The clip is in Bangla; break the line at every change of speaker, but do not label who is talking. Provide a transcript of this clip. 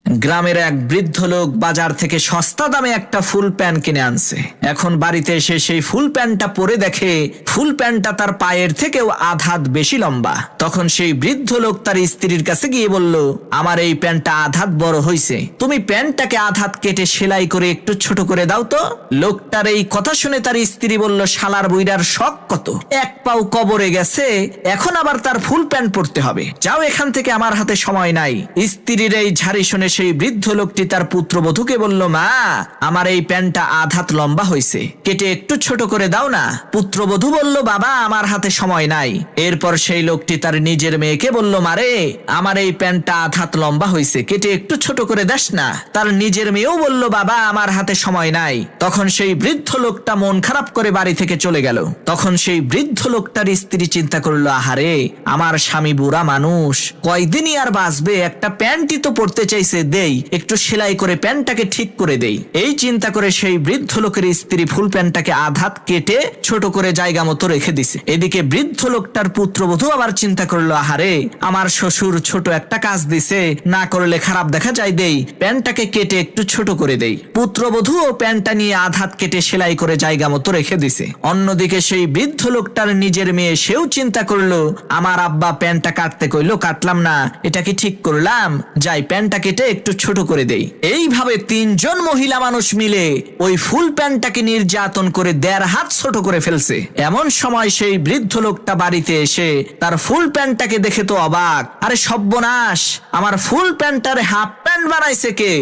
গ্রামের এক বৃদ্ধ লোক বাজার থেকে সস্তা দামে একটা ফুল প্যান্ট কিনে আনছে। এখন বাড়িতে এসে সেই ফুল প্যান্টটা পরে দেখে ফুল প্যান্টটা তার পায়ের থেকেও আধ হাত বেশি লম্বা। তখন সেই বৃদ্ধ লোক তার স্ত্রীর কাছে গিয়ে বলল, আমার এই প্যান্টটা আধ হাত বড় হয়েছে, তুমি প্যান্টটাকে আধ হাত কেটে সেলাই করে একটু ছোট করে দাও তো। লোকটার এই কথা শুনে তার স্ত্রী বলল, শালার বুইড়ার শখ কত, এক পাও কবরে গেছে, এখন আবার তার ফুল প্যান্ট পরতে হবে, যাও এখান থেকে, আমার হাতে সময় নাই। স্ত্রীর এই ঝাড়ি শুনে সেই বৃদ্ধ লোকটি তার পুত্রবধূকে বলল, মা, আমার এই প্যান্টটা আধ হাত লম্বা হয়েছে, কেটে একটু ছোট করে দাও না। পুত্রবধূ বলল, বাবা, আমার হাতে সময় নাই। এরপর সেই লোকটি তার নিজের মেয়েকে বলল, মারে, আমার এই প্যান্টটা আধ হাত লম্বা হয়েছে, কেটে একটু ছোট করে দাস না। তার নিজের মেয়েও বলল, বাবা, আমার হাতে সময় নাই। তখন সেই বৃদ্ধ লোকটা মন খারাপ করে বাড়ি থেকে চলে গেল। তখন সেই বৃদ্ধ লোকটার স্ত্রী চিন্তা করলো, আহারে, আমার স্বামী বুড়া মানুষ, কয়দিনই আর বাঁচবে, একটা প্যান্টই তো পরতে চাইছে, দেই একটু সেলাই করে প্যান্টটাকে ঠিক করে দেই। এই চিন্তা করে সেই বৃদ্ধ লোকের স্ত্রী ফুল প্যান্টটাকে আধ হাত কেটে ছোট করে জায়গা মতো রেখে দিছে। এদিকে বৃদ্ধ লোকটার পুত্রবধূ আবার চিন্তা করলো, আহারে, আমার শ্বশুর ছোট একটা কাজ দিছে, না করলে খারাপ দেখা যায়, দেই প্যান্টটাকে কেটে একটু ছোট করে দেই। পুত্রবধূ ও প্যান্টটা নিয়ে আধ হাত কেটে সেলাই করে জায়গা মতো রেখে দিছে। অন্যদিকে সেই বৃদ্ধ লোকটার নিজের মেয়ে, সেও চিন্তা করলো, আমার আব্বা প্যান্টটা কাটতে কইলো, কাটলাম না, এটা কি ঠিক করলাম, যাই প্যান্টটা কেটে একটু ছোট করে দেই। এইভাবে তিনজন মহিলা মানুষ মিলে ওই ফুল প্যান্টটাকে নির্যাতন করে 1.5 হাত ছোট করে ফেলছে। এমন সময় সেই বৃদ্ধ লোকটা বাড়িতে এসে তার ফুল প্যান্টটাকে দেখে তো অবাক, আরে সর্বনাশ, আমার ফুল প্যান্টটারে হাফ প্যান্ট বানাইছে কে?